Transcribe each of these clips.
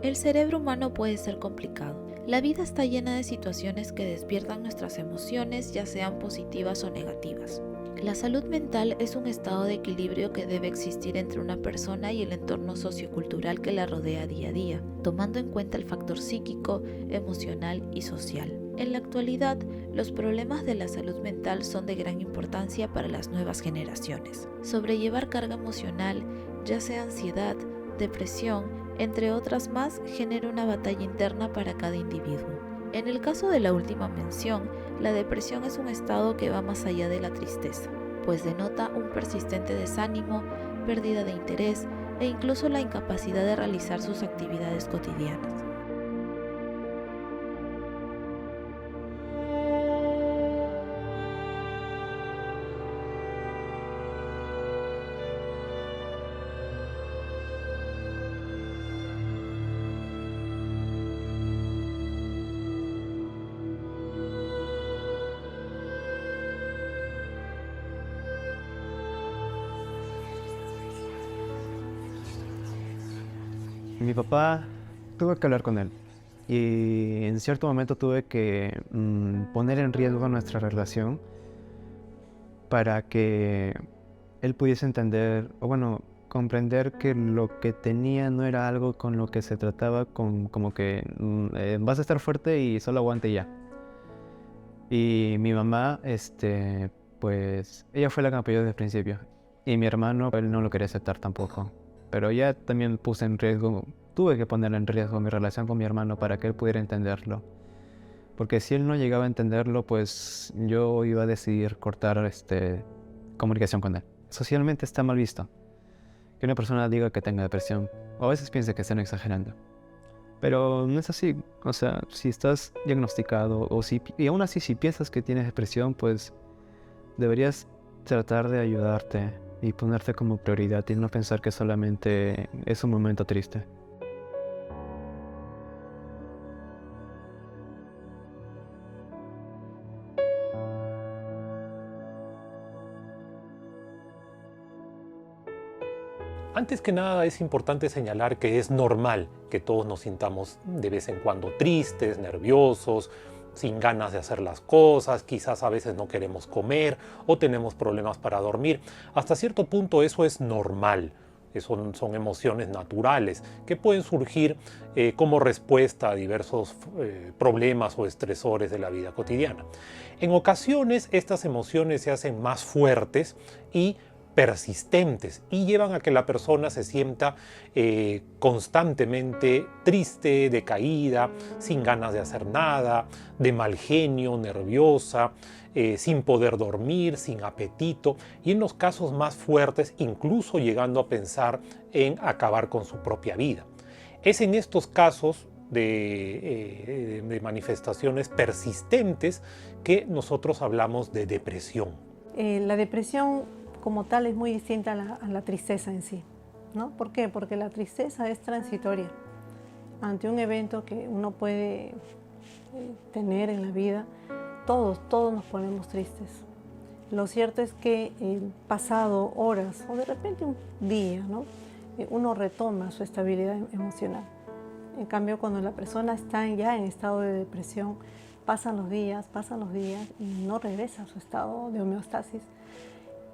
El cerebro humano puede ser complicado. La vida está llena de situaciones que despiertan nuestras emociones, ya sean positivas o negativas. La salud mental es un estado de equilibrio que debe existir entre una persona y el entorno sociocultural que la rodea día a día, tomando en cuenta el factor psíquico, emocional y social. En la actualidad, los problemas de la salud mental son de gran importancia para las nuevas generaciones. Sobrellevar carga emocional, ya sea ansiedad, depresión, entre otras más, genera una batalla interna para cada individuo. En el caso de la última mención, la depresión es un estado que va más allá de la tristeza, pues denota un persistente desánimo, pérdida de interés e incluso la incapacidad de realizar sus actividades cotidianas. Mi papá, tuve que hablar con él y en cierto momento tuve que poner en riesgo nuestra relación para que él pudiese entender, o bueno, comprender que lo que tenía no era algo con lo que se trataba como que vas a estar fuerte y solo aguante ya. Y mi mamá, pues ella fue la que me apoyó desde el principio. Y mi hermano, él no lo quería aceptar tampoco. Pero ya también puse en riesgo, tuve que poner en riesgo mi relación con mi hermano para que él pudiera entenderlo. Porque si él no llegaba a entenderlo, pues yo iba a decidir cortar comunicación con él. Socialmente está mal visto que una persona diga que tenga depresión, o a veces piense que están exagerando. Pero no es así. O sea, si estás diagnosticado y aún así si piensas que tienes depresión, pues deberías tratar de ayudarte y ponerte como prioridad y no pensar que solamente es un momento triste. Antes que nada es importante señalar que es normal que todos nos sintamos de vez en cuando tristes, nerviosos, sin ganas de hacer las cosas, quizás a veces no queremos comer o tenemos problemas para dormir. Hasta cierto punto eso es normal. Son emociones naturales que pueden surgir como respuesta a diversos problemas o estresores de la vida cotidiana. En ocasiones estas emociones se hacen más fuertes y persistentes y llevan a que la persona se sienta constantemente triste, decaída, sin ganas de hacer nada, de mal genio, nerviosa, sin poder dormir, sin apetito y en los casos más fuertes incluso llegando a pensar en acabar con su propia vida. Es en estos casos de manifestaciones persistentes que nosotros hablamos de depresión. La depresión como tal es muy distinta a la tristeza en sí, ¿no? ¿Por qué? Porque la tristeza es transitoria. Ante un evento que uno puede tener en la vida, todos nos ponemos tristes. Lo cierto es que pasado horas o de repente un día, ¿no? Uno retoma su estabilidad emocional. En cambio, cuando la persona está ya en estado de depresión, pasan los días y no regresa a su estado de homeostasis.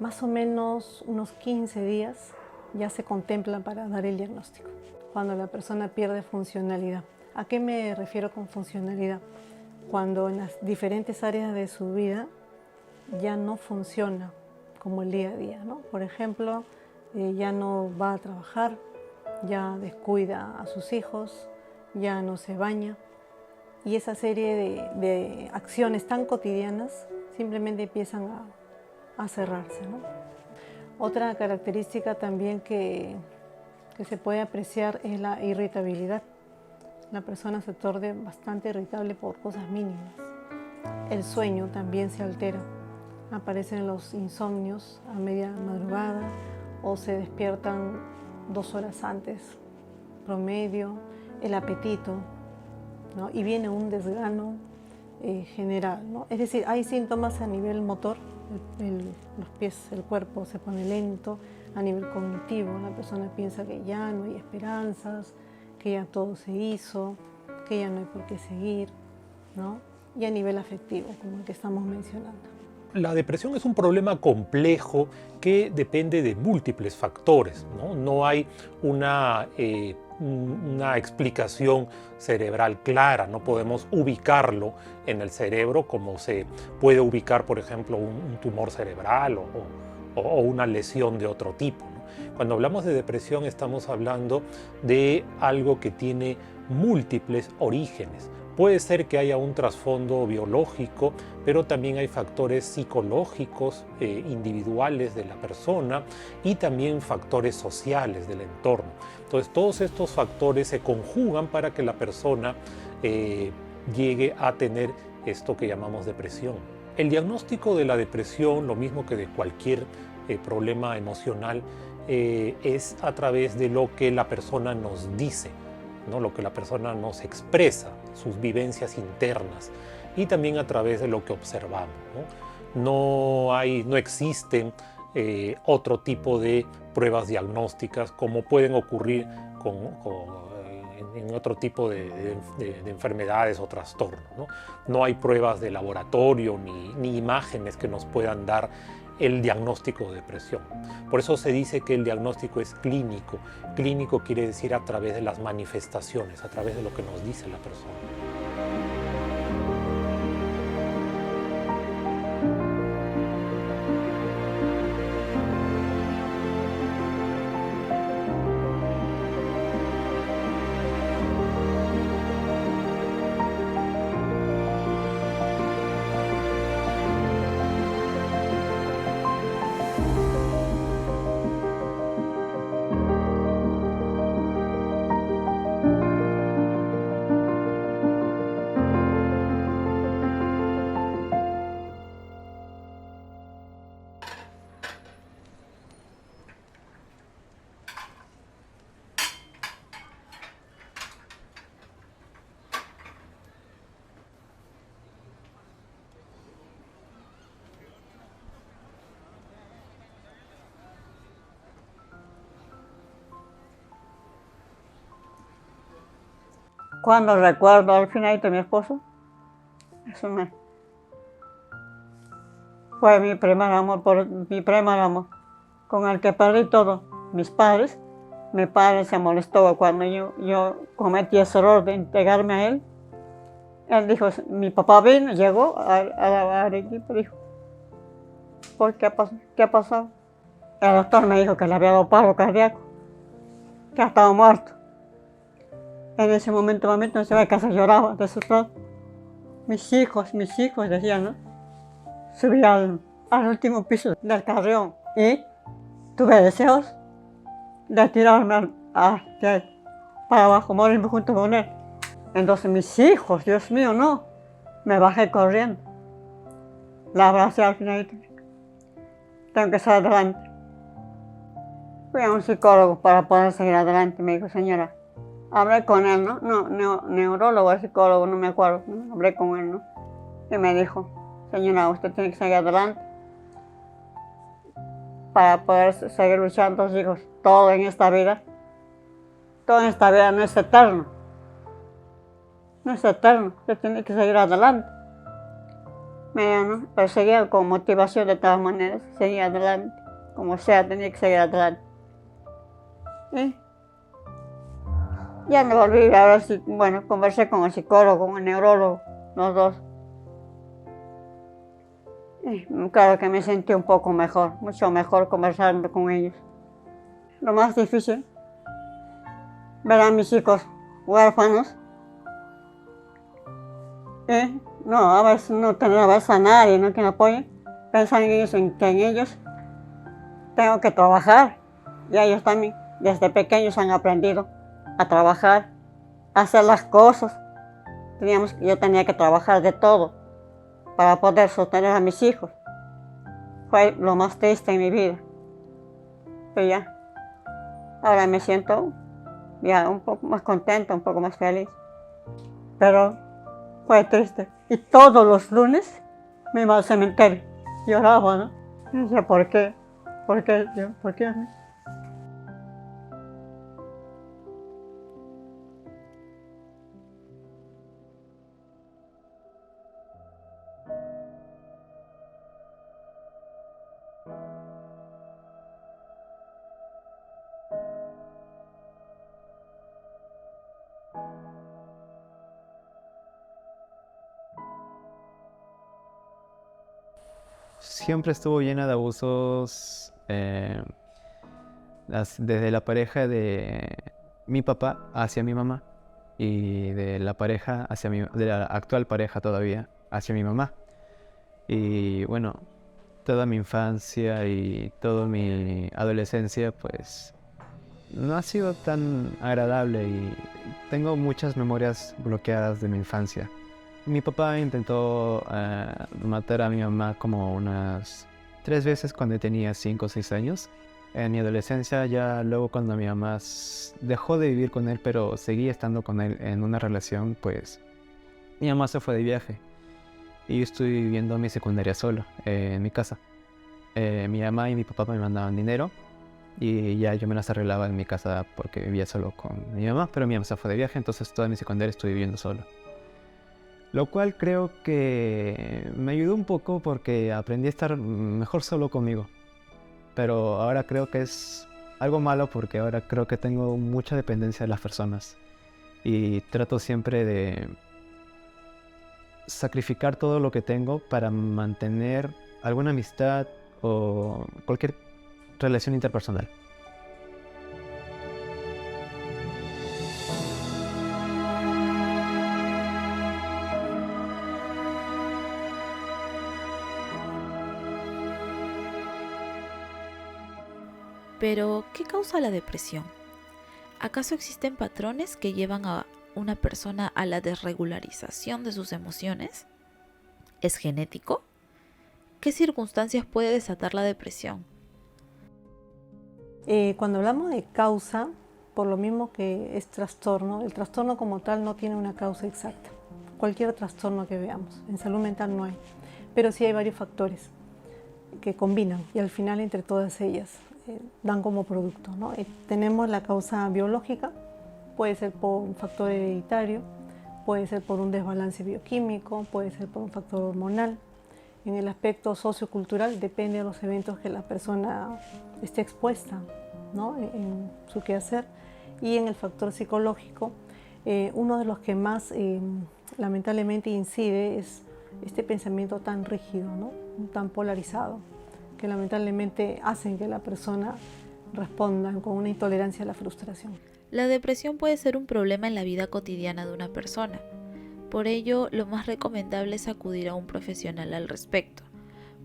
Más o menos unos 15 días ya se contempla para dar el diagnóstico, cuando la persona pierde funcionalidad. ¿A qué me refiero con funcionalidad? Cuando en las diferentes áreas de su vida ya no funciona como el día a día, ¿no? Por ejemplo, ya no va a trabajar, ya descuida a sus hijos, ya no se baña. Y esa serie de acciones tan cotidianas simplemente empiezan a cerrarse, ¿no? Otra característica también que se puede apreciar es la irritabilidad. La persona se torna bastante irritable por cosas mínimas. El sueño también se altera. Aparecen los insomnios a media madrugada o se despiertan 2 horas antes, promedio. El apetito, ¿no? Y viene un desgano general, ¿no? Es decir, hay síntomas a nivel motor, los pies, el cuerpo se pone lento, a nivel cognitivo, la persona piensa que ya no hay esperanzas, que ya todo se hizo, que ya no hay por qué seguir, ¿no? Y a nivel afectivo, como el que estamos mencionando. La depresión es un problema complejo que depende de múltiples factores, ¿no? No hay una explicación cerebral clara, no podemos ubicarlo en el cerebro como se puede ubicar, por ejemplo, un tumor cerebral o una lesión de otro tipo, ¿no? Cuando hablamos de depresión estamos hablando de algo que tiene múltiples orígenes. Puede ser que haya un trasfondo biológico, pero también hay factores psicológicos individuales de la persona y también factores sociales del entorno. Entonces todos estos factores se conjugan para que la persona llegue a tener esto que llamamos depresión. El diagnóstico de la depresión, lo mismo que de cualquier problema emocional, es a través de lo que la persona nos dice, ¿no? Lo que la persona nos expresa, sus vivencias internas, y también a través de lo que observamos, ¿no? No existen otro tipo de pruebas diagnósticas como pueden ocurrir en otro tipo de enfermedades o trastornos, ¿no? No hay pruebas de laboratorio ni imágenes que nos puedan dar el diagnóstico de depresión. Por eso se dice que el diagnóstico es clínico. Clínico quiere decir a través de las manifestaciones, a través de lo que nos dice la persona. Cuando recuerdo al final de mi esposo, fue mi primer amor, con el que perdí todo. Mis padres, mi padre se molestó cuando yo cometí ese error de entregarme a él. Él dijo, mi papá vino, llegó a Arequipa, dijo, ¿por qué ha pasado? El doctor me dijo que le había dado paro cardíaco, que ha estado muerto. En ese momento, mamita, no se ve que se lloraba de su lado. Mis hijos, decían, ¿no? Subí al último piso del carrión y tuve deseos de tirarme para abajo, morirme junto con él. Entonces mis hijos, Dios mío, no, me bajé corriendo. La abracé al final. Tengo que salir adelante. Fui a un psicólogo para poder seguir adelante. Me dijo, señora, hablé con él, ¿no? No, neurólogo o psicólogo, no me acuerdo. ¿No? Hablé con él, ¿no? Y me dijo, señora, usted tiene que seguir adelante para poder seguir luchando, hijos. Todo en esta vida no es eterno. No es eterno, usted tiene que seguir adelante. ¿No? Pero seguía con motivación de todas maneras, seguía adelante. Como sea, tenía que seguir adelante. Y ya me volví a ver si, conversé con el psicólogo, con el neurólogo, los dos. Y claro que me sentí un poco mejor, mucho mejor conversando con ellos. Lo más difícil, ver a mis hijos huérfanos. No, a veces no tener a nadie, ¿no? Que me apoye. Pensar en ellos, que en ellos tengo que trabajar. Y ellos también, desde pequeños han aprendido a trabajar, a hacer las cosas. Yo tenía que trabajar de todo para poder sostener a mis hijos. Fue lo más triste en mi vida. Pero ya, ahora me siento ya un poco más contenta, un poco más feliz. Pero fue triste. Y todos los lunes me iba al cementerio. Lloraba, ¿no? Y decía, ¿por qué? ¿Por qué? ¿Por qué? siempre estuvo llena de abusos, desde la pareja de mi papá hacia mi mamá y de la pareja de la actual pareja todavía hacia mi mamá. Y bueno, toda mi infancia y toda mi adolescencia pues no ha sido tan agradable y tengo muchas memorias bloqueadas de mi infancia. Mi papá intentó matar a mi mamá como unas 3 veces cuando tenía 5 o 6 años. En mi adolescencia, ya luego cuando mi mamá dejó de vivir con él, pero seguía estando con él en una relación, pues mi mamá se fue de viaje. Y yo estoy viviendo mi secundaria solo, en mi casa. Mi mamá y mi papá me mandaban dinero y ya yo me las arreglaba en mi casa porque vivía solo con mi mamá, pero mi mamá se fue de viaje, entonces toda mi secundaria estoy viviendo solo. Lo cual creo que me ayudó un poco porque aprendí a estar mejor solo conmigo. Pero ahora creo que es algo malo porque ahora creo que tengo mucha dependencia de las personas. Y trato siempre de sacrificar todo lo que tengo para mantener alguna amistad o cualquier relación interpersonal. Pero, ¿qué causa la depresión? ¿Acaso existen patrones que llevan a una persona a la desregularización de sus emociones? ¿Es genético? ¿Qué circunstancias puede desatar la depresión? Cuando hablamos de causa, por lo mismo que es trastorno, el trastorno como tal no tiene una causa exacta. Cualquier trastorno que veamos, en salud mental no hay, pero sí hay varios factores que combinan y al final entre todas ellas dan como producto, ¿no? Tenemos la causa biológica, puede ser por un factor hereditario, puede ser por un desbalance bioquímico, puede ser por un factor hormonal. En el aspecto sociocultural depende de los eventos que la persona esté expuesta, ¿no? En su quehacer. Y en el factor psicológico, uno de los que más lamentablemente incide es este pensamiento tan rígido, ¿no? Tan polarizado, que lamentablemente hacen que la persona responda con una intolerancia a la frustración. La depresión puede ser un problema en la vida cotidiana de una persona. Por ello, lo más recomendable es acudir a un profesional al respecto,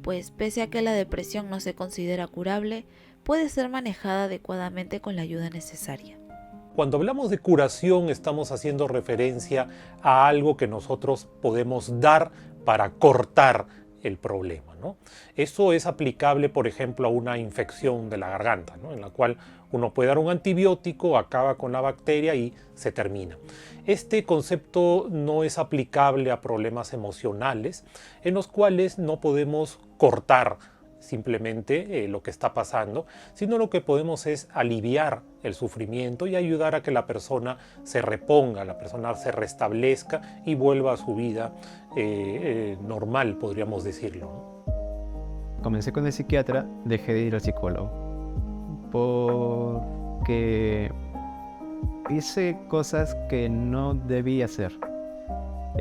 pues pese a que la depresión no se considera curable, puede ser manejada adecuadamente con la ayuda necesaria. Cuando hablamos de curación, estamos haciendo referencia a algo que nosotros podemos dar para cortar el problema, ¿no? Eso es aplicable, por ejemplo, a una infección de la garganta, ¿no? En la cual uno puede dar un antibiótico, acaba con la bacteria y se termina. Este concepto no es aplicable a problemas emocionales en los cuales no podemos cortar simplemente lo que está pasando, sino lo que podemos es aliviar el sufrimiento y ayudar a que la persona se reponga, la persona se restablezca y vuelva a su vida normal, podríamos decirlo, ¿no? Comencé con el psiquiatra, dejé de ir al psicólogo porque hice cosas que no debía hacer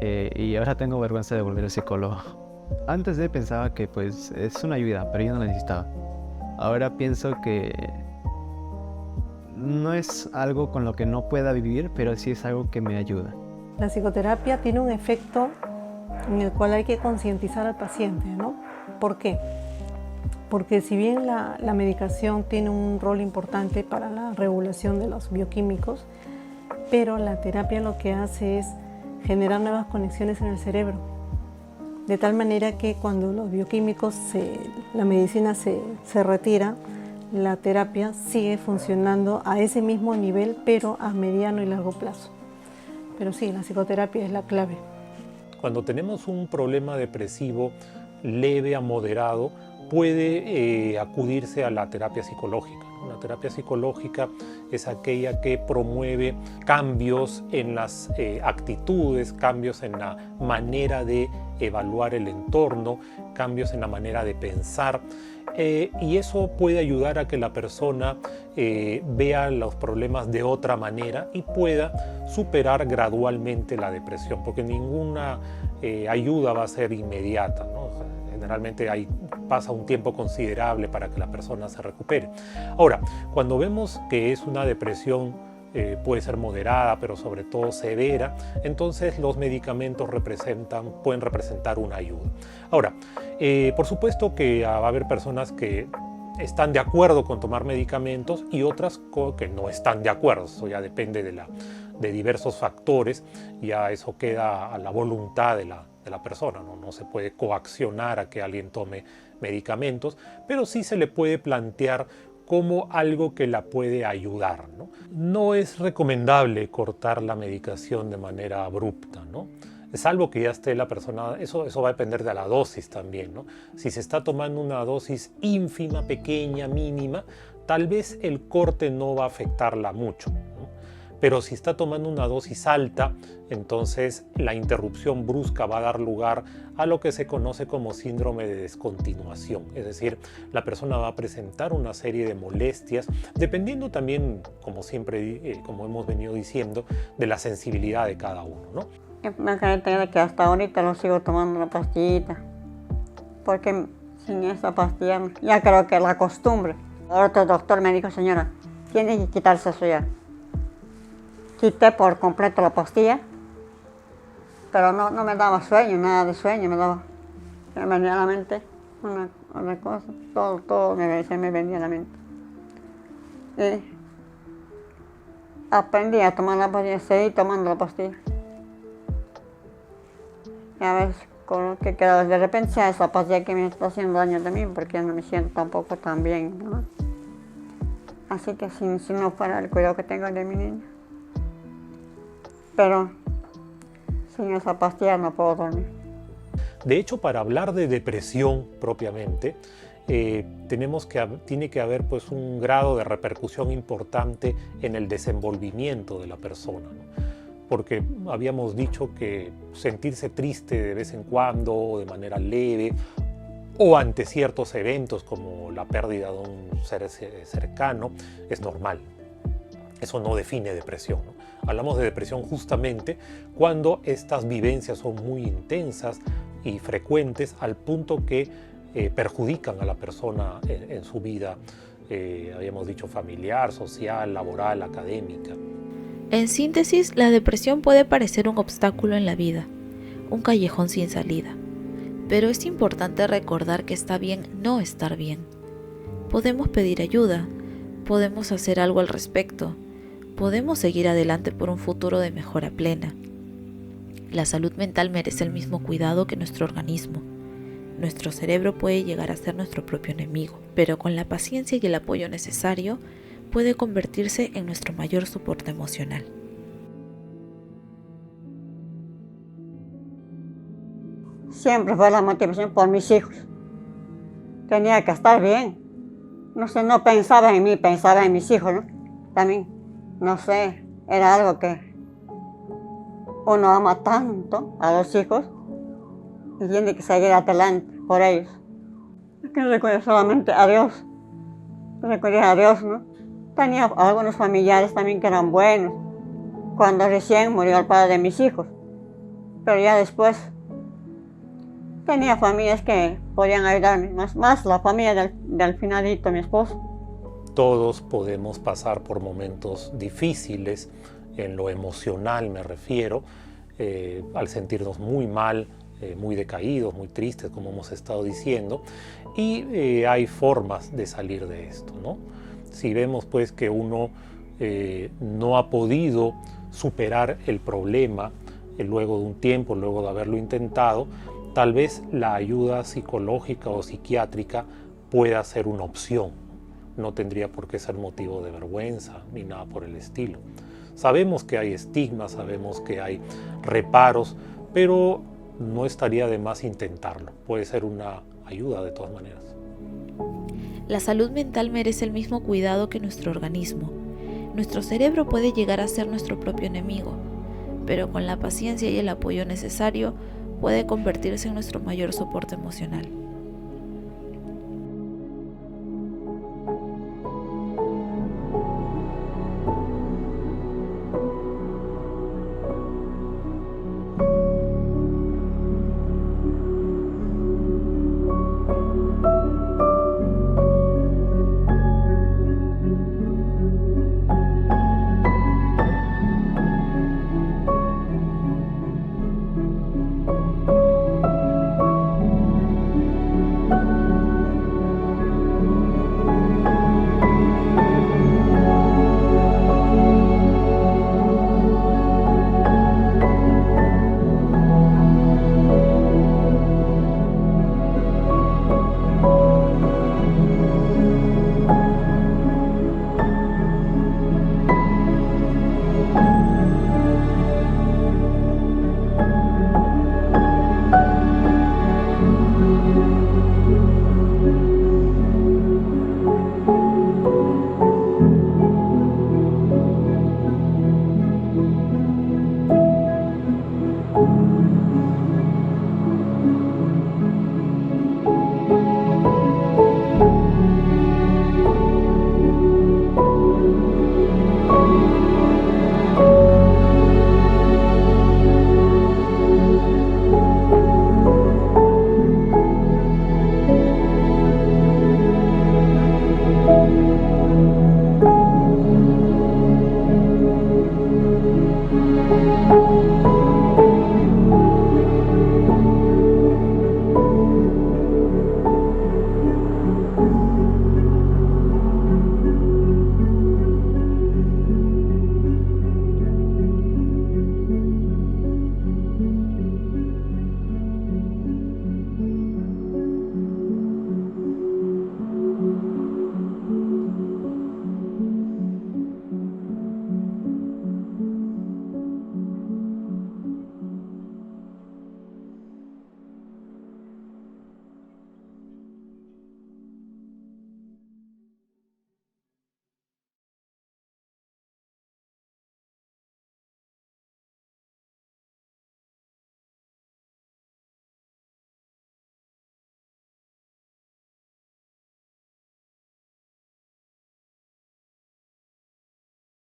y ahora tengo vergüenza de volver al psicólogo. Antes pensaba que pues es una ayuda, pero yo no la necesitaba. Ahora pienso que no es algo con lo que no pueda vivir, pero sí es algo que me ayuda. La psicoterapia tiene un efecto en el cual hay que concientizar al paciente, ¿no? ¿Por qué? Porque si bien la medicación tiene un rol importante para la regulación de los bioquímicos, pero la terapia lo que hace es generar nuevas conexiones en el cerebro. De tal manera que cuando los bioquímicos, la medicina se retira, la terapia sigue funcionando a ese mismo nivel, pero a mediano y largo plazo. Pero sí, la psicoterapia es la clave. Cuando tenemos un problema depresivo leve a moderado, puede acudirse a la terapia psicológica. La terapia psicológica es aquella que promueve cambios en las actitudes, cambios en la manera de evaluar el entorno, cambios en la manera de pensar, y eso puede ayudar a que la persona vea los problemas de otra manera y pueda superar gradualmente la depresión, porque ninguna ayuda va a ser inmediata, ¿no? O sea, generalmente pasa un tiempo considerable para que la persona se recupere. Ahora, cuando vemos que es una depresión puede ser moderada, pero sobre todo severa, entonces los medicamentos pueden representar una ayuda. Ahora, por supuesto que va a haber personas que están de acuerdo con tomar medicamentos y otras que no están de acuerdo. Eso ya depende de diversos factores, ya eso queda a la voluntad de la persona, ¿no? No se puede coaccionar a que alguien tome medicamentos, pero sí se le puede plantear como algo que la puede ayudar, ¿no? No es recomendable cortar la medicación de manera abrupta, ¿no? Salvo que ya esté la persona, eso va a depender de la dosis también, ¿no? Si se está tomando una dosis ínfima, pequeña, mínima, tal vez el corte no va a afectarla mucho, ¿no? Pero si está tomando una dosis alta, entonces la interrupción brusca va a dar lugar a lo que se conoce como síndrome de descontinuación. Es decir, la persona va a presentar una serie de molestias, dependiendo también, como siempre, como hemos venido diciendo, de la sensibilidad de cada uno, ¿no? Me cae que hasta ahorita lo sigo tomando la pastillita, porque sin esa pastilla ya creo que es la costumbre. Otro doctor me dijo, señora, tiene que quitarse eso ya. Quité por completo la pastilla, pero no me daba sueño, nada de sueño, me venía a la mente una cosa, todo se me venía a la mente. Y aprendí a tomar la pastilla, seguí tomando la pastilla. Y a ver, con lo que queda, de repente sea esa pastilla que me está haciendo daño de mí, porque no me siento tampoco tan bien, ¿no? Así que si no fuera el cuidado que tengo de mi niña. Pero sin esa pastilla no puedo dormir. De hecho, para hablar de depresión propiamente, tiene que haber pues, un grado de repercusión importante en el desenvolvimiento de la persona, ¿no? Porque habíamos dicho que sentirse triste de vez en cuando, o de manera leve, o ante ciertos eventos como la pérdida de un ser cercano, es normal. Eso no define depresión, ¿no? Hablamos de depresión justamente cuando estas vivencias son muy intensas y frecuentes al punto que perjudican a la persona en su vida, habíamos dicho familiar, social, laboral, académica. En síntesis, la depresión puede parecer un obstáculo en la vida, un callejón sin salida. Pero es importante recordar que está bien no estar bien. Podemos pedir ayuda, podemos hacer algo al respecto, podemos seguir adelante por un futuro de mejora plena. La salud mental merece el mismo cuidado que nuestro organismo. Nuestro cerebro puede llegar a ser nuestro propio enemigo, pero con la paciencia y el apoyo necesario, puede convertirse en nuestro mayor soporte emocional. Siempre fue la motivación por mis hijos. Tenía que estar bien. No sé, no pensaba en mí, pensaba en mis hijos, ¿no? También, no sé, era algo que uno ama tanto a los hijos y tiene que seguir adelante por ellos. Es que recordé solamente a Dios. Recordé a Dios, ¿no? Tenía algunos familiares también que eran buenos, cuando recién murió el padre de mis hijos. Pero ya después tenía familias que podían ayudarme, más la familia del finadito, mi esposo. Todos podemos pasar por momentos difíciles, en lo emocional me refiero, al sentirnos muy mal, muy decaídos, muy tristes, como hemos estado diciendo, y hay formas de salir de esto, ¿no? Si vemos pues que uno no ha podido superar el problema luego de un tiempo, luego de haberlo intentado, tal vez la ayuda psicológica o psiquiátrica pueda ser una opción. No tendría por qué ser motivo de vergüenza ni nada por el estilo. Sabemos que hay estigmas, sabemos que hay reparos, pero no estaría de más intentarlo. Puede ser una ayuda de todas maneras. La salud mental merece el mismo cuidado que nuestro organismo. Nuestro cerebro puede llegar a ser nuestro propio enemigo, pero con la paciencia y el apoyo necesario puede convertirse en nuestro mayor soporte emocional.